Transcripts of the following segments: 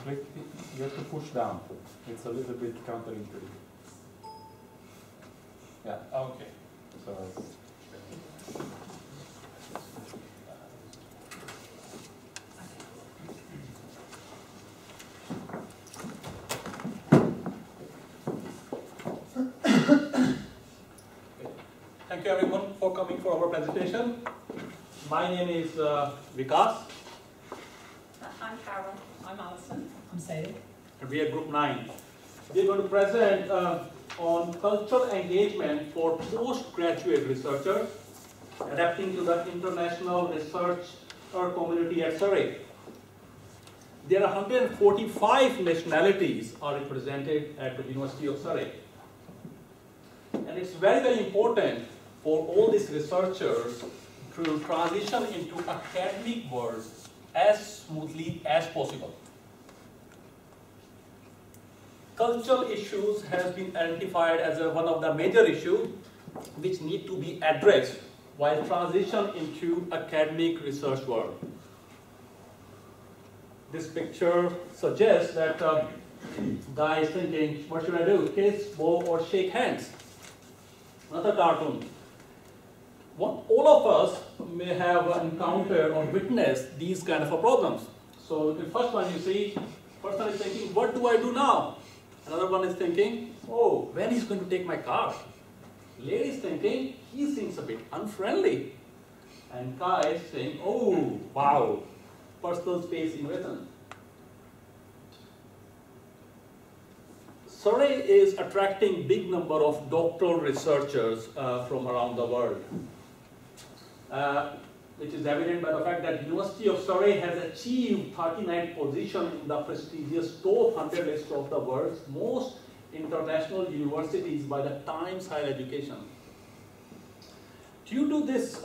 click, you have to push down. It's a little bit counterintuitive. Yeah. Okay. So. Thank you everyone for coming for our presentation. My name is Vikas. I'm Carol. I'm Alison. I'm Sadie. And we are Group 9. We are going to present on cultural engagement for postgraduate researchers adapting to the international research community at Surrey. There are 145 nationalities are represented at the University of Surrey. And it's very, very important for all these researchers to transition into academic world as smoothly as possible. Cultural issues has been identified as one of the major issues which need to be addressed while transition into academic research world. This picture suggests that guy is thinking, what should I do? Kiss, bow, or shake hands? Another cartoon. All of us may have encountered or witnessed these kind of problems. So the first one you see, person is thinking, what do I do now? Another one is thinking, oh, when he's going to take my car? Lady is thinking, he seems a bit unfriendly. And guy is saying, oh, wow, personal space invasion. Surrey is attracting big number of doctoral researchers from around the world, which is evident by the fact that the University of Surrey has achieved 39th position in the prestigious top 100 list of the world's most international universities by the Times Higher Education. Due to this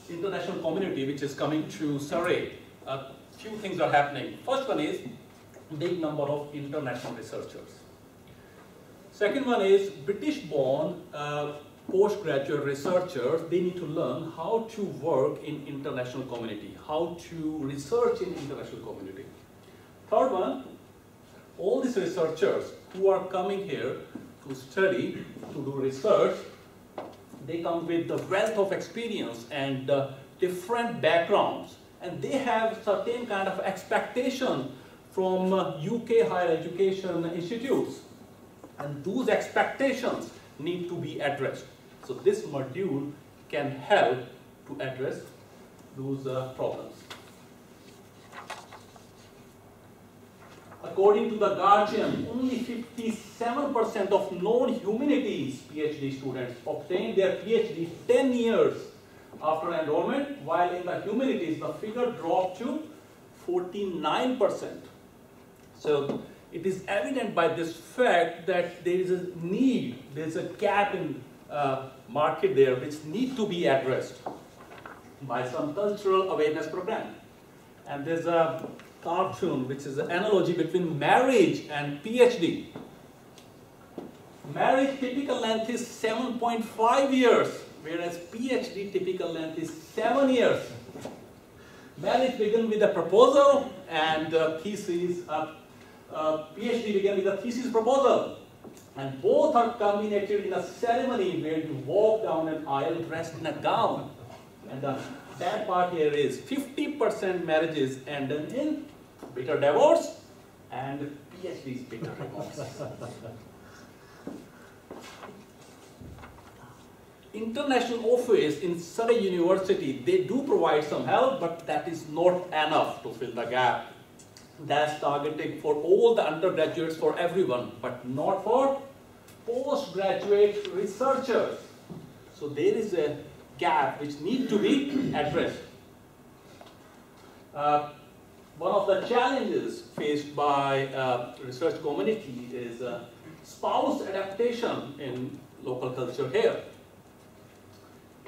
international community which is coming to Surrey, a few things are happening. First one is big number of international researchers. Second one is British-born postgraduate researchers. They need to learn how to work in international community, how to research in international community. Third one, all these researchers who are coming here to study, to do research, they come with the wealth of experience and different backgrounds, and they have certain kind of expectation from UK higher education institutes, and those expectations need to be addressed. So this module can help to address those problems. According to the Guardian, only 57% of non-humanities PhD students obtain their PhD 10 years after enrollment, while in the humanities the figure dropped to 49%. So it is evident by this fact that there is a need, there is a gap in market there which need to be addressed by some cultural awareness program. And there's a cartoon which is an analogy between marriage and PhD. Marriage typical length is 7.5 years, whereas PhD typical length is 7 years. Marriage begins with a proposal and thesis. PhD began with a thesis proposal, and both are culminated in a ceremony where you walk down an aisle dressed in a gown. And the bad part here is 50% marriages end in bitter divorce, and PhD's bitter remorse. International office in Surrey University, they do provide some help, but that is not enough to fill the gap. That's targeting for all the undergraduates, for everyone, but not for postgraduate researchers. So there is a gap which needs to be addressed. One of the challenges faced by research community is spouse adaptation in local culture here.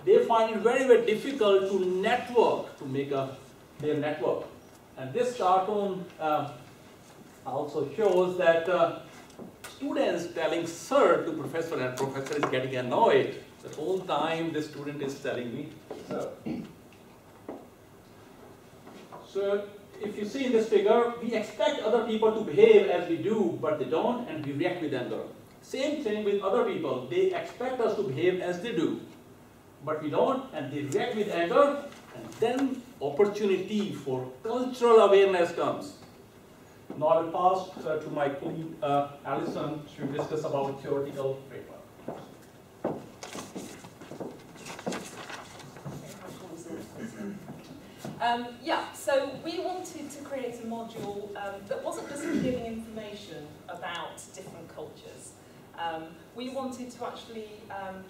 They find it very, very difficult to network, to make their network. And this cartoon also shows that students telling sir to professor, and professor is getting annoyed. The whole time the student is telling me sir. So if you see in this figure, we expect other people to behave as we do, but they don't, and we react with anger. Same thing with other people. They expect us to behave as they do, but we don't, and they react with anger, and then opportunity for cultural awareness comes. Now I will pass to my colleague Alison to discuss about theoretical framework. Yeah, so we wanted to create a module that wasn't just giving information about different cultures. We wanted to actually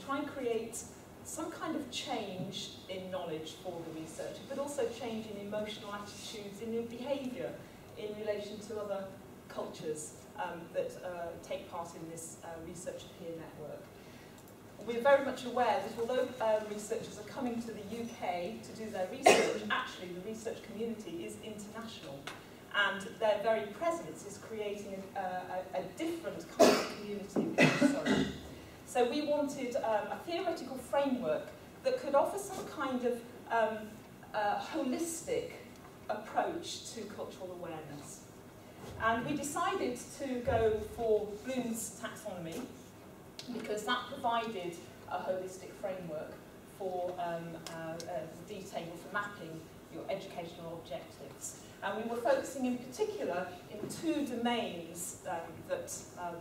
try and create some kind of change in knowledge for the researcher, but also change in emotional attitudes, in your behaviour in relation to other cultures that take part in this research peer network. We're very much aware that although researchers are coming to the UK to do their research, actually the research community is international, and their very presence is creating a different kind of community within Surrey. So we wanted a theoretical framework that could offer some kind of holistic approach to cultural awareness. And we decided to go for Bloom's taxonomy, because that provided a holistic framework for detailing, for mapping your educational objectives. And we were focusing in particular in two domains that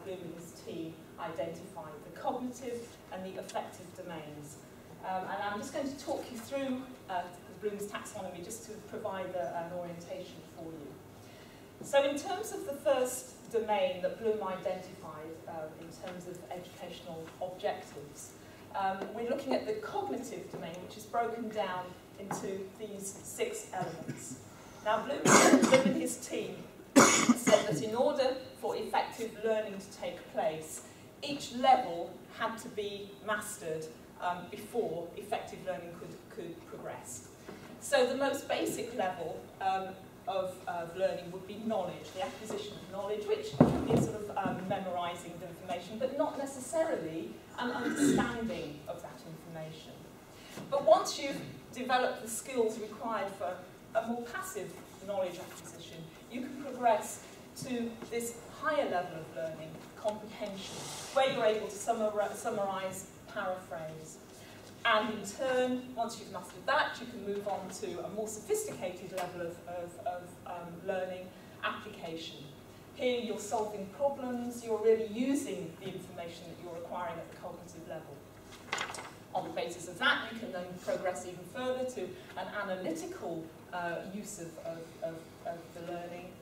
Bloom and his team identified, the cognitive and the affective domains. And I'm just going to talk you through Bloom's taxonomy just to provide an orientation for you. So in terms of the first domain that Bloom identified in terms of educational objectives, we're looking at the cognitive domain, which is broken down into these 6 elements. Now, Bloom and his team said that in order for effective learning to take place, each level had to be mastered before effective learning could progress. So the most basic level of learning would be knowledge, the acquisition of knowledge, which can be sort of memorising the information, but not necessarily an understanding of that information. But once you've developed the skills required for a more passive knowledge acquisition, you can progress to this higher level of learning, comprehension, where you're able to summarise, paraphrase. And in turn, once you've mastered that, you can move on to a more sophisticated level of learning, application. Here you're solving problems, you're really using the information that you're acquiring at the cognitive level. On the basis of that, you can then progress even further to an analytical use of the learning.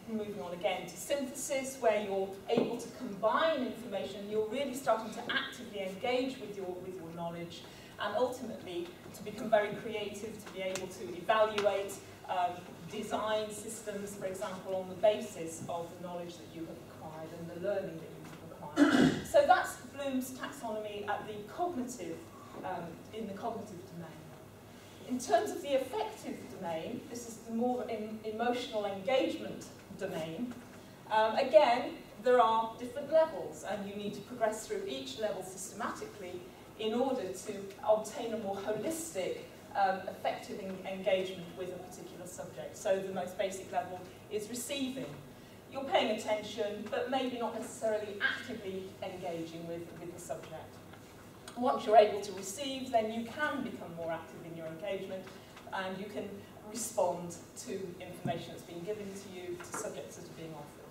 Moving on again to synthesis, where you're able to combine information, you're really starting to actively engage with your knowledge, and ultimately to become very creative, to be able to evaluate, design systems, for example, on the basis of the knowledge that you have acquired and the learning that you have acquired. So that's Bloom's taxonomy at the cognitive, in the cognitive domain. In terms of the affective domain, this is the more emotional engagement domain. Again, there are different levels, and you need to progress through each level systematically in order to obtain a more holistic, effective engagement with a particular subject. So the most basic level is receiving. You're paying attention, but maybe not necessarily actively engaging with the subject. Once you're able to receive, then you can become more active in your engagement, and you can respond to information that's being given to you, to subjects that are being offered.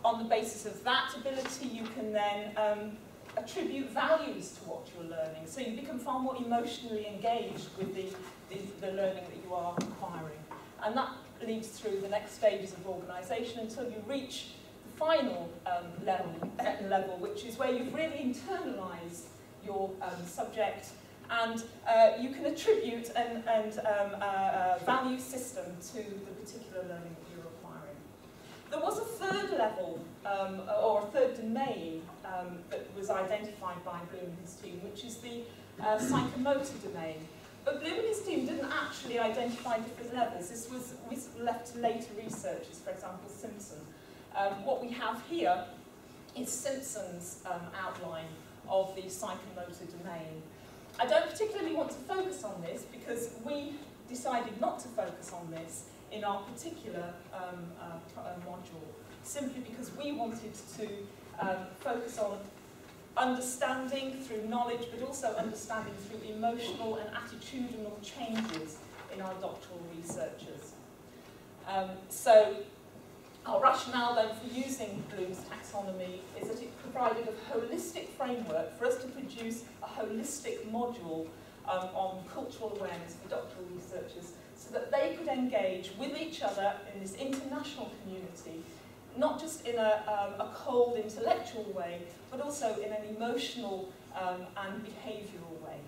On the basis of that ability, you can then attribute values to what you're learning. So you become far more emotionally engaged with the learning that you are acquiring. And that leads through the next stages of organisation until you reach the final level, which is where you've really internalised your subject, and you can attribute a value system to the particular learning that you're acquiring. There was a third level, or a third domain, that was identified by Bloom and his team, which is the psychomotor domain. But Bloom and his team didn't actually identify different levels. This was left to later researchers, for example, Simpson. What we have here is Simpson's outline of the psychomotor domain. I don't particularly want to focus on this because we decided not to focus on this in our particular module, simply because we wanted to focus on understanding through knowledge, but also understanding through emotional and attitudinal changes in our doctoral researchers. So our rationale then for using Bloom's taxonomy is that it provided a holistic framework for us to produce a holistic module on cultural awareness for doctoral researchers, so that they could engage with each other in this international community, not just in a cold intellectual way, but also in an emotional and behavioural way.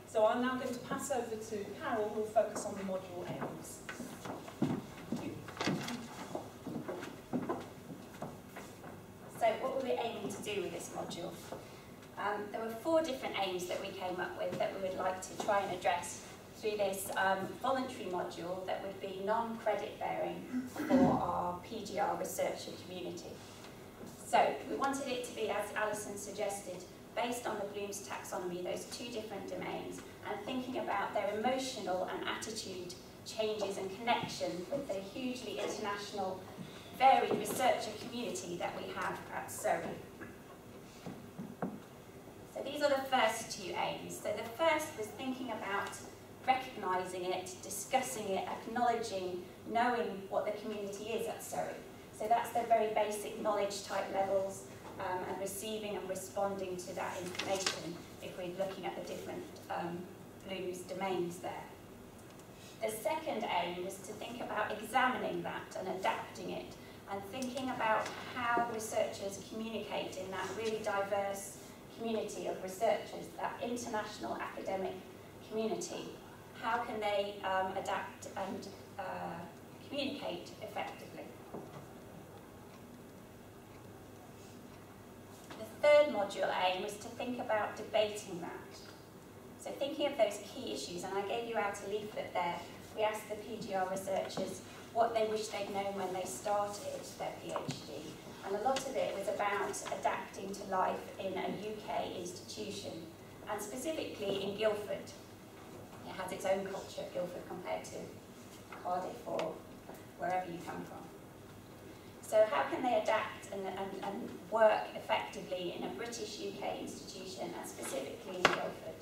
So I'm now going to pass over to Carol, who will focus on the module aims. So what were we aiming to do with this module? There were 4 different aims that we came up with that we would like to try and address through this voluntary module that would be non-credit bearing for our PGR researcher community. So we wanted it to be, as Alison suggested, based on the Bloom's taxonomy, those 2 different domains, and thinking about their emotional and attitude changes and connection with the hugely international, varied researcher community that we have at Surrey. So these are the first 2 aims. So the first was thinking about recognising it, discussing it, acknowledging, knowing what the community is at Surrey. So that's the very basic knowledge type levels, and receiving and responding to that information if we're looking at the different Bloom's domains there. The second aim was to think about examining that and adapting it, and thinking about how researchers communicate in that really diverse community of researchers, that international academic community. How can they adapt and communicate effectively? The third module aim was to think about debating that. So thinking of those key issues, and I gave you out a leaflet there. We asked the PGR researchers what they wish they'd known when they started their PhD. And a lot of it was about adapting to life in a UK institution, and specifically in Guildford. It has its own culture, Guildford, compared to Cardiff or wherever you come from. So how can they adapt and work effectively in a British UK institution, and specifically in Guildford?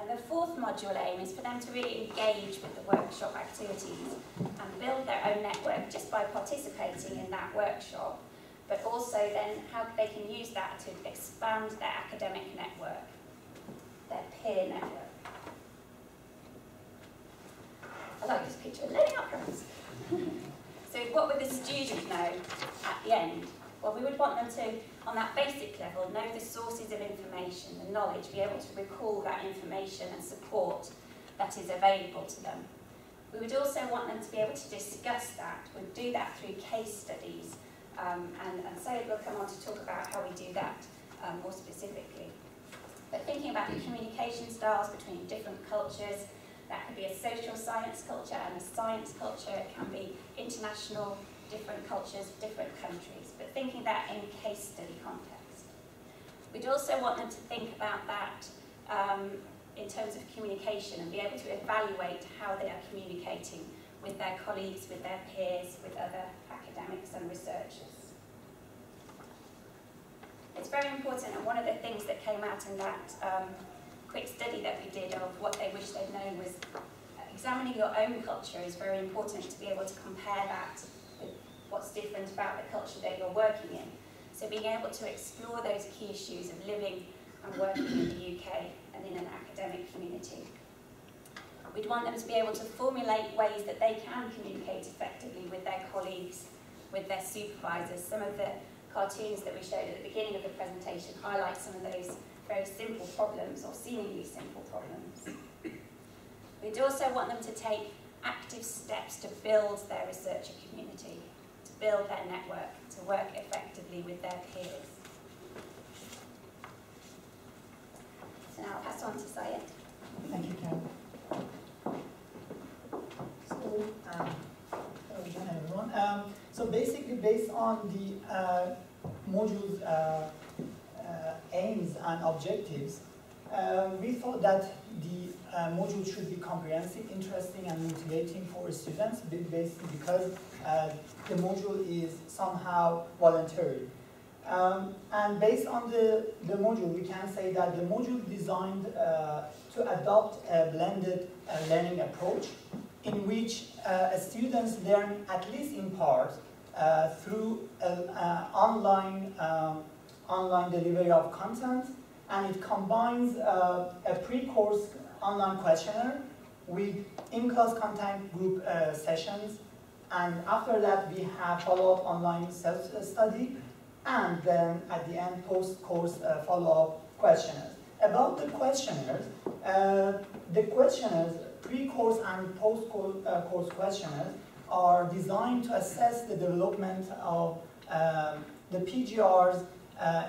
And the fourth module aim is for them to really engage with the workshop activities and build their own network just by participating in that workshop, but also then how they can use that to expand their academic network, their peer network. I like this picture, letting up hands. So what would the student know at the end? Well, we would want them to, on that basic level, know the sources of information, the knowledge, be able to recall that information and support that is available to them. We would also want them to be able to discuss that. We'd do that through case studies, and Sayed will come on to talk about how we do that more specifically. But thinking about the communication styles between different cultures, that could be a social science culture and a science culture. It can be international, different cultures, different countries, but thinking that in case study context. We'd also want them to think about that in terms of communication and be able to evaluate how they are communicating with their colleagues, with their peers, with other academics and researchers. It's very important, and one of the things that came out in that quick study that we did of what they wish they'd known was examining your own culture is very important to be able to compare that with what's different about the culture that you're working in. So being able to explore those key issues of living and working in the UK and in an academic community. We'd want them to be able to formulate ways that they can communicate effectively with their colleagues, with their supervisors. Some of the cartoons that we showed at the beginning of the presentation highlight some of those very simple problems, or seemingly simple problems. We'd also want them to take active steps to build their researcher community, to build their network, to work effectively with their peers. So now I'll pass on to Sayed. Thank you, Karen. So, hello again, everyone. So basically, based on the module's aims and objectives, we thought that the module should be comprehensive, interesting, and motivating for students, basically because the module is somehow voluntary. And based on the module, we can say that the module designed to adopt a blended learning approach in which students learn at least in part through online delivery of content, and it combines a pre-course online questionnaire with in-class content group sessions, and after that we have follow-up online self-study, and then at the end post-course follow-up questionnaires. About the questionnaires, pre-course and post-course questionnaires are designed to assess the development of the PGR's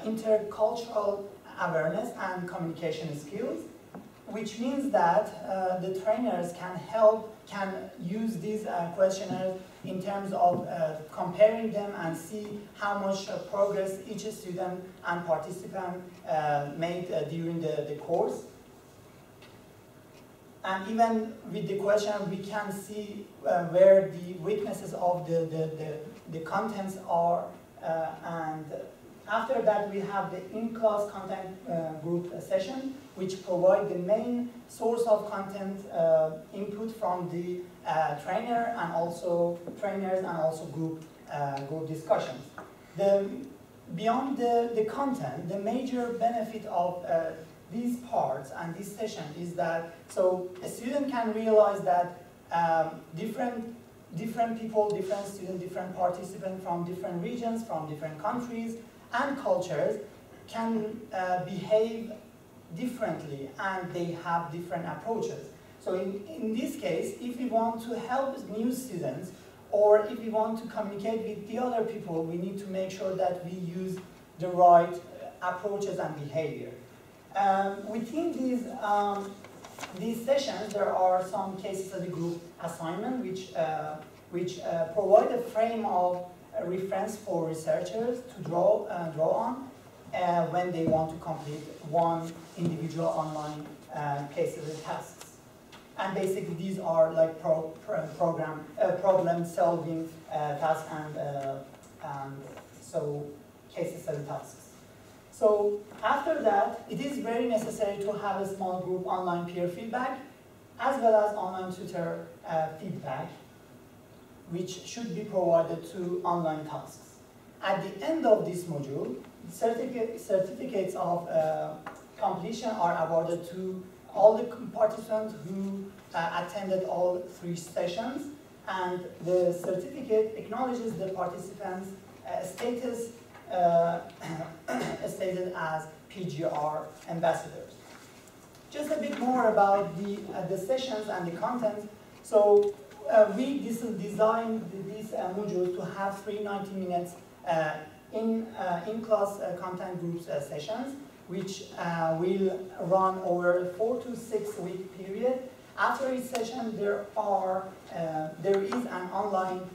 intercultural awareness and communication skills, which means that the trainers can use these questionnaires in terms of comparing them and see how much progress each student and participant made during the course. And even with the questionnaire, we can see where the weaknesses of the contents are. And after that, we have the in-class content group session, which provide the main source of content input from the trainers and also group discussions. Beyond the content, the major benefit of these parts and this session is that a student can realize that different people, different students, different participants from different regions, from different countries and cultures can behave differently, and they have different approaches. So in this case, if we want to help new students, or if we want to communicate with the other people, we need to make sure that we use the right approaches and behavior. Within these sessions, there are some case study group assignment which provide a frame of reference for researchers to draw on when they want to complete one individual online case study tasks. And basically, these are like problem-solving tasks and so case study tasks. So after that, it is very necessary to have a small group online peer feedback, as well as online tutor feedback, which should be provided to online tasks. At the end of this module, certificates of completion are awarded to all the participants who attended all 3 sessions, and the certificate acknowledges the participants' status stated as PGR ambassadors. Just a bit more about the sessions and the content. So we designed these modules to have 3 90-minute in-class content groups sessions, which will run over a 4 to 6 week period. After each session, there is an online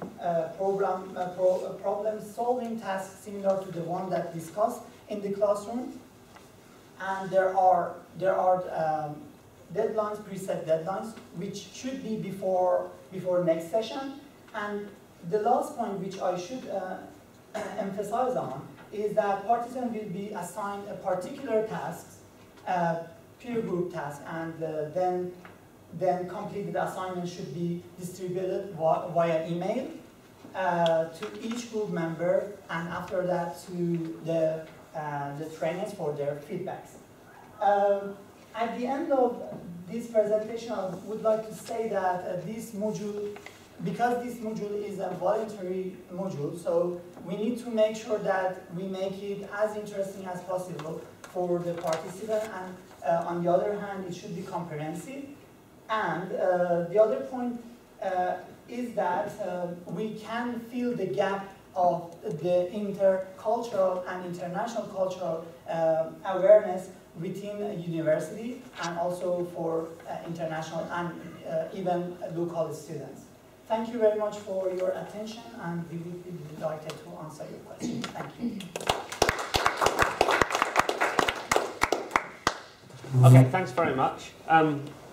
problem-solving task similar to the one that discussed in the classroom, and there are deadlines, preset deadlines, which should be before next session. And the last point, which I should emphasize on, is that participants will be assigned a particular task, peer group task, and then completed assignment should be distributed via email to each group member, and after that to the trainers for their feedbacks. At the end of this presentation, I would like to say that this module, because this module is a voluntary module, so we need to make sure that we make it as interesting as possible for the participant, and on the other hand, it should be comprehensive. And the other point is that we can fill the gap of the intercultural and international cultural awareness within a university, and also for international and even local students. Thank you very much for your attention, and we would be delighted to answer your questions. Thank you. Okay, thanks very much.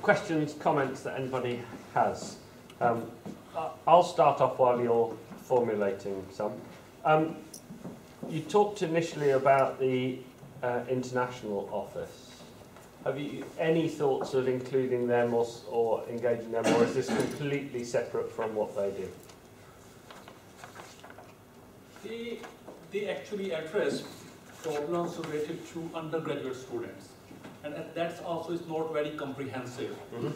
Questions, comments that anybody has? I'll start off while you're formulating some. You talked initially about the international office. Have you any thoughts of including them or engaging them, or is this completely separate from what they do? They actually address problems related to undergraduate students, and that's also is not very comprehensive. Mm-hmm.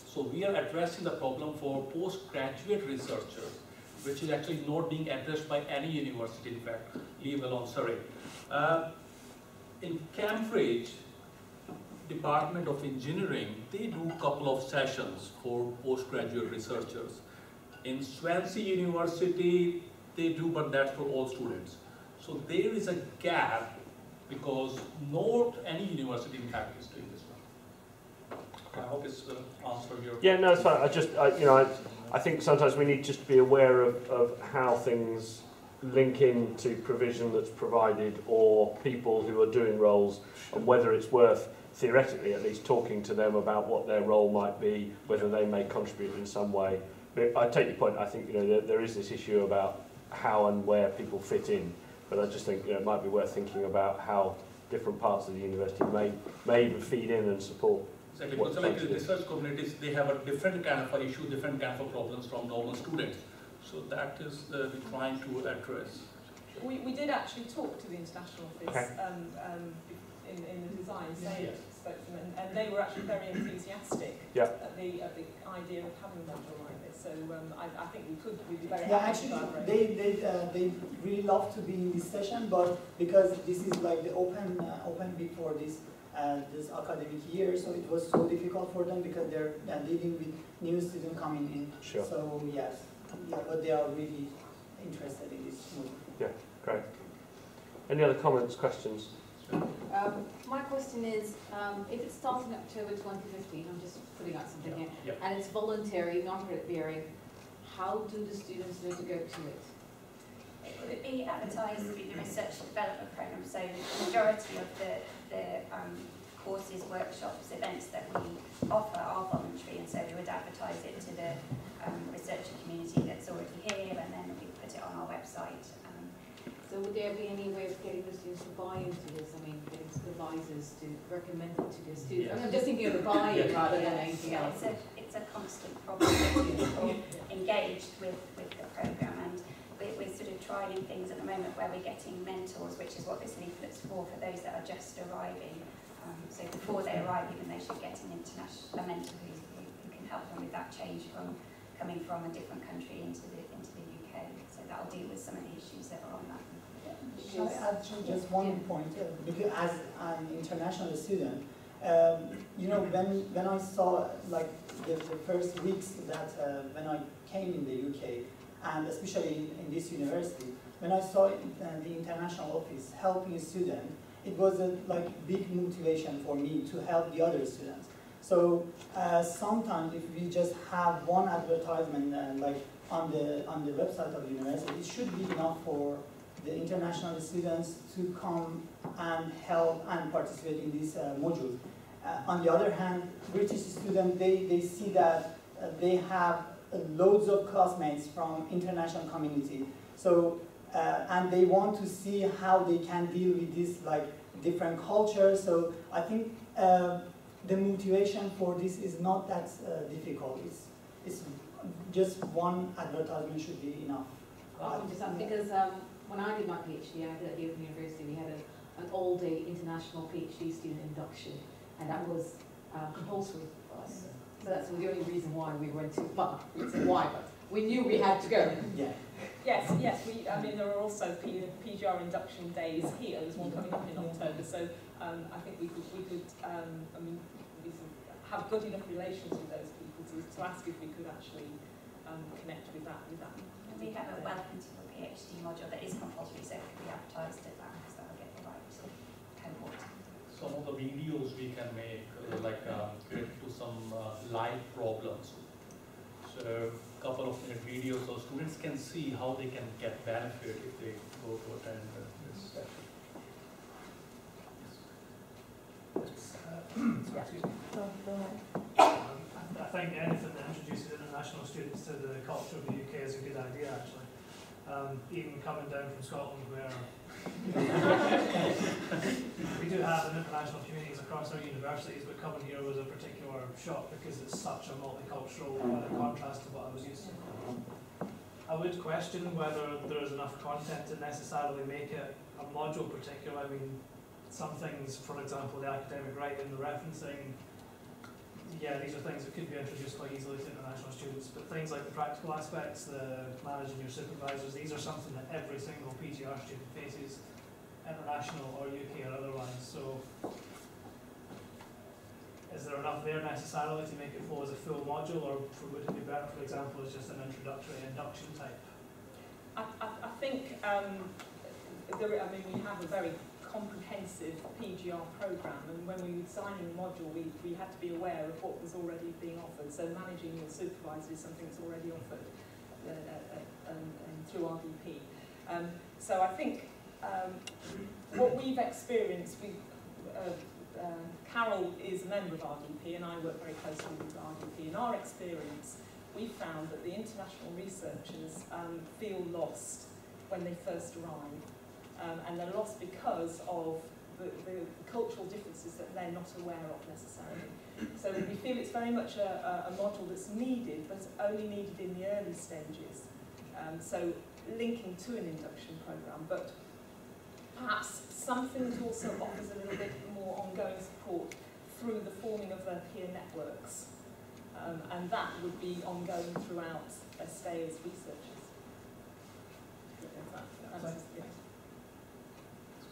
So we are addressing the problem for postgraduate researchers, which is actually not being addressed by any university, in fact, leave alone Surrey. In Cambridge, Department of Engineering, they do a couple of sessions for postgraduate researchers. In Swansea University, they do, but that's for all students. So there is a gap because not any university, in fact, is doing this one. I hope it's answered your question. Yeah, no, it's fine. I think sometimes we need just to be aware of how things link into provision that's provided or people who are doing roles, and whether it's worth, theoretically at least, talking to them about what their role might be, whether they may contribute in some way. But I take your point. I think there is this issue about how and where people fit in, but I just think it might be worth thinking about how different parts of the university may even feed in and support. Exactly, because like the research communities, they have a different kind of issue, different kind of problems from normal students. So that is we're trying to address. We did actually talk to the international office Okay. In the design Yes. spoke to them, and they were actually very enthusiastic Yeah. at the idea of having a module like this. So I think we'd be very Yeah, happy to actually, collaborate. they really love to be in this session, but because this is like the open before this academic year, so it was so difficult for them because they're dealing with new students coming in. Sure. So yes, but they are really interested in this movement. Yeah, great. Any other comments, questions? My question is, if it's starting October 2015, I'm just putting out something here, Yeah. and it's voluntary, non-credit-bearing, how do the students know to go to it? It would be advertised through the research and development programme, so the majority of the courses, workshops, events that we offer are voluntary, and so we would advertise it to the researcher community that's already here, and then we put it on our website. So would there be any way of getting the students to buy into this? I mean, getting supervisors to recommend it to their students? Yeah. I'm just thinking of the buy-in rather than Yeah, anything else. It's a constant problem getting people engaged with the programme, and we're sort of trialling things at the moment where we're getting mentors, which is what this leaflet's for those that are just arriving. So before they arrive, even they should get a mentor who can help them with that change from coming from a different country into the UK. So that'll deal with some of the issues that are on that. Can I add just one point? Because as an international student, when I saw like the first weeks that when I came in the UK, and especially in this university, when I saw the international office helping a student, it was a big motivation for me to help the other students. So sometimes if we just have one advertisement on the website of the university, it should be enough for the international students to come and help and participate in this module. On the other hand, British students, they see that they have loads of classmates from international community. So, and they want to see how they can deal with this different cultures. So I think the motivation for this is not that difficult. It's just one advertisement should be enough. Because when I did my PhD, I did at the Open University, we had an all-day international PhD student induction, and that was compulsory for us. So that's the only reason why we went to, well, we said why, but we knew we had to go. Yeah. Yes. I mean, there are also PGR induction days here. There's one coming up in October, so I think we could have good enough relations with those people to ask if we could actually connect with that. We have a welcome to the PhD module that is compulsory, so it can be advertised at that, because that'll get the right cohort. Some of the videos we can make, related to some live problems. So a couple of minute videos so students can see how they can get benefit if they go to attend this session. Let's have Excuse me. I think anything that introduces international students to the culture of the UK is a good idea, actually. Even coming down from Scotland, where we do have international communities across our universities, but coming here was a particular shock because it's such a multicultural contrast to what I was used to. I would question whether there is enough content to necessarily make it a module particular. I mean, some things, for example, the academic writing, the referencing, yeah, these are things that could be introduced quite easily to international students, but things like the practical aspects, the managing your supervisors, these are something that every single PGR student faces, international or UK or otherwise. So is there enough there necessarily to make it flow as a full module, or would it be better, for example, as just an introductory induction type? I think we have a very comprehensive PGR programme, and when we were designing the module, we had to be aware of what was already being offered. So managing your supervisor is something that's already offered through RDP. So I think what we've experienced, Carol is a member of RDP, and I work very closely with RDP. In our experience, we found that the international researchers feel lost when they first arrive. And they're lost because of the cultural differences that they're not aware of necessarily. So we feel it's very much a model that's needed, but only needed in the early stages. So linking to an induction programme, but perhaps something that also offers a little bit more ongoing support through the forming of their peer networks. And that would be ongoing throughout their stay as researchers.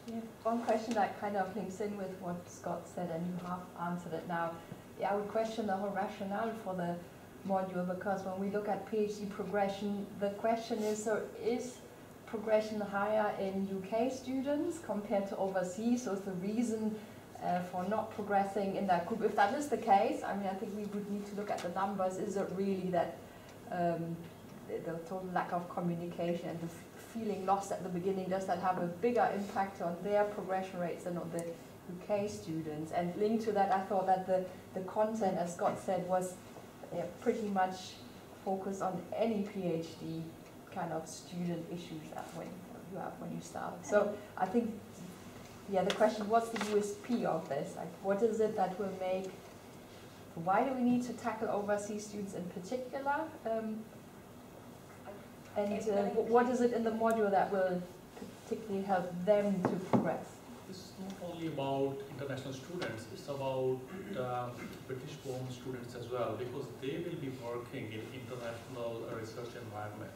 Yeah, one question that kind of links in with what Scott said, and you have answered it now. Yeah, I would question the whole rationale for the module, because when we look at PhD progression, the question is, so is progression higher in UK students compared to overseas? So is the reason for not progressing in that group? If that is the case, I mean, I think we would need to look at the numbers. Is it really that the total lack of communication and the feeling lost at the beginning, does that have a bigger impact on their progression rates than on the UK students? And linked to that, I thought that the content, as Scott said, was pretty much focused on any PhD kind of student issues that you have when you start. So I think, yeah, the question, what's the USP of this? Like, what is it that will make, why do we need to tackle overseas students in particular? What is it in the module that will particularly help them to progress? It's not only about international students, it's about British-born students as well, because they will be working in international research environment.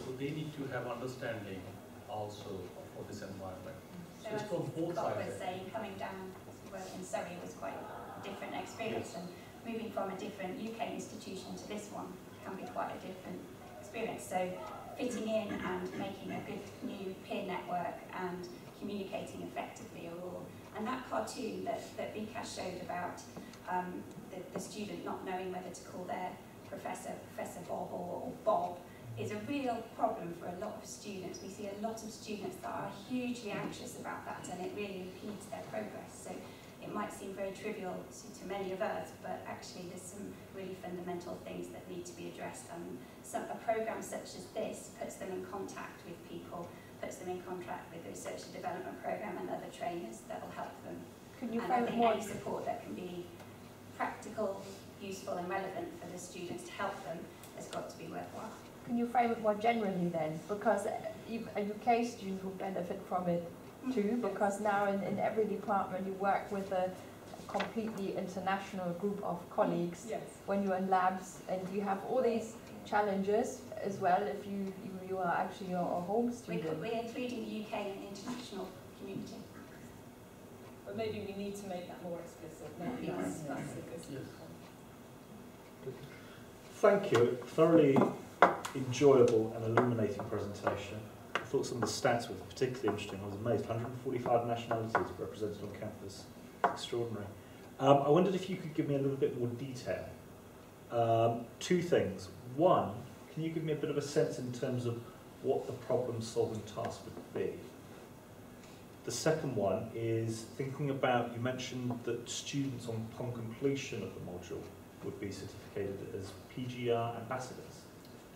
So they need to have understanding also of this environment. So it's from both Scott sides. was saying, coming down to work in Surrey was quite a different experience, and moving from a different UK institution to this one can be quite a different experience. So fitting in and making a good new peer network and communicating effectively are all. And that cartoon that Vikas showed about the student not knowing whether to call their professor Bob or Bob is a real problem for a lot of students. We see a lot of students that are hugely anxious about that, and it really impedes their progress. So it might seem very trivial to many of us, but actually there's some really fundamental things that need to be addressed. And a programme such as this puts them in contact with people, puts them in contact with the research and development programme and other trainers that will help them. Can you and I think any support that can be practical, useful and relevant for the students to help them has got to be worthwhile. Can you frame it more generally then? Because a UK student will benefit from it too, because now in every department you work with a completely international group of colleagues. Yes. When you're in labs, and you have all these challenges as well if you are actually a home student. We're including the UK in the international community. But maybe we need to make that more explicit. Maybe that's a good point. Thank you. Thoroughly enjoyable and illuminating presentation. I thought some of the stats were particularly interesting. I was amazed. 145 nationalities represented on campus. Extraordinary. I wondered if you could give me a little bit more detail. Two things. One, can you give me a bit of a sense in terms of what the problem-solving task would be? The second one is thinking about, you mentioned that students upon completion of the module would be certificated as PGR ambassadors.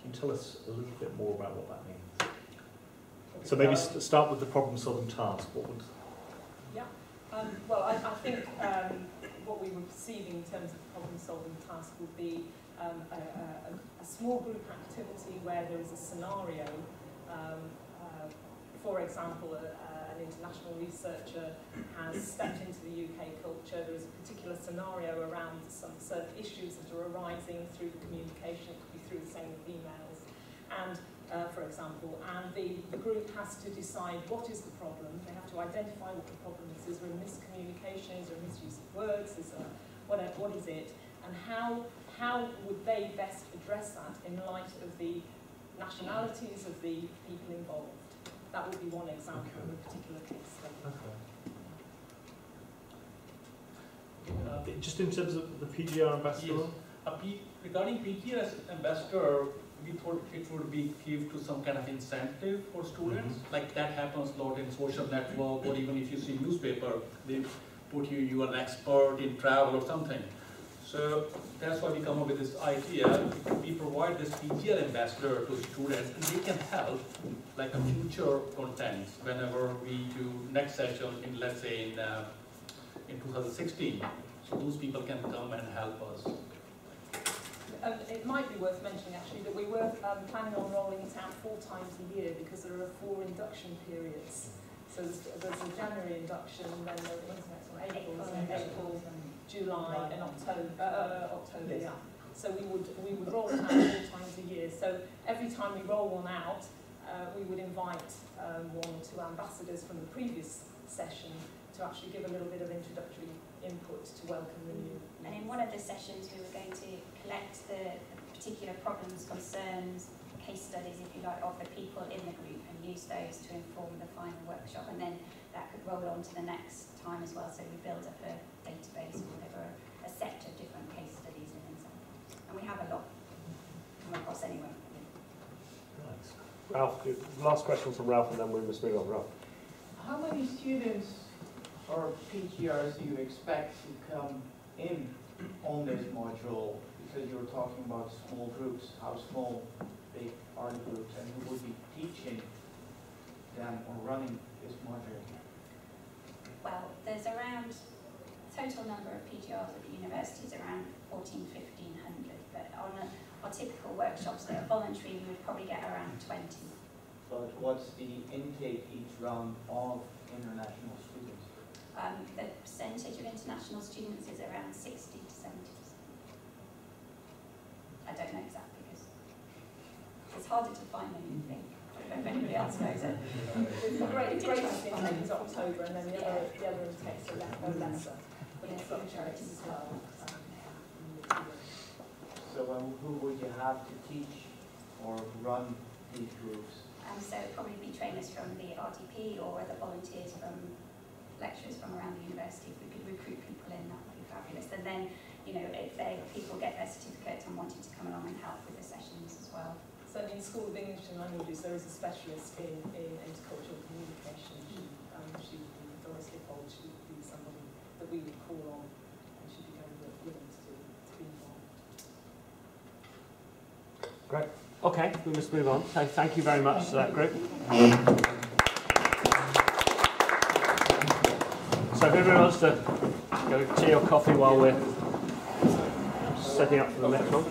Can you tell us a little bit more about what that means? So maybe start with the problem-solving task. What would? Yeah. Well, I think what we were perceiving in terms of problem-solving task would be a small group activity where there is a scenario. For example, an international researcher has stepped into the UK culture. There is a particular scenario around some certain issues that are arising through the communication. It could be through the same with emails. And for example, and the group has to decide what is the problem. They have to identify what the problem is. Is there a miscommunication? Is there a misuse of words? Is there, what is it? And how would they best address that in light of the nationalities of the people involved? That would be one example of a particular case study. Okay. Just in terms of the PGR ambassador? Yes. Regarding PGR ambassador, we thought it would be give to some kind of incentive for students. Like that happens a lot in social network, or even if you see newspaper, they put you are an expert in travel or something. So that's why we come up with this idea. We provide this PGR ambassador to students, and they can help like a future contents whenever we do next session in, let's say, in 2016. So those people can come and help us. It might be worth mentioning actually that we were planning on rolling it out 4 times a year because there are 4 induction periods. So there's a January induction, and then when's the next one? April, July, and October. Yes. Yeah. So we would roll it out 4 times a year. So every time we roll one out, we would invite 1 or 2 ambassadors from the previous session to actually give a little bit of introductory input to welcome the new. And in one of the sessions, we were going to collect the particular problems, concerns, case studies, if you like, of the people in the group and use those to inform the final workshop. And then that could roll on to the next time as well. So we build up a database with a set of different case studies and examples. And we have a lot come across anyway. Right. Ralph, last question from Ralph, and then we must move on. Ralph. How many students or PGRs do you expect to come in on this module? Because you were talking about small groups, how small, big are the groups, and who would be teaching them or running this module? Well, there's around, total number of PGRs at the university is around 1,1500, but on our typical workshops that are voluntary, we would probably get around 20. But what's the intake each round of international students? The percentage of international students is around 60 to 70%. I don't know exact figures. It's harder to find than you think. I don't know if anybody else knows it. The greatest intake is October, and then the other intakes are lesser. But it fluctuates as well. So who would you have to teach or run these groups? So it would probably be trainers from the RDP or other volunteers from lecturers from around the university. If we could recruit people in, that would be fabulous. And then, you know, if people get their certificate and wanted to come along and help with the sessions as well. So in School of English and Languages, there is a specialist in intercultural communication. She would be Doris Lippold. She would be somebody that we would call on, and she'd be very willing to be involved. Great. Okay, we must move on. So thank you very much to that group. So if everyone wants to go tea or coffee while we're setting up for the next one.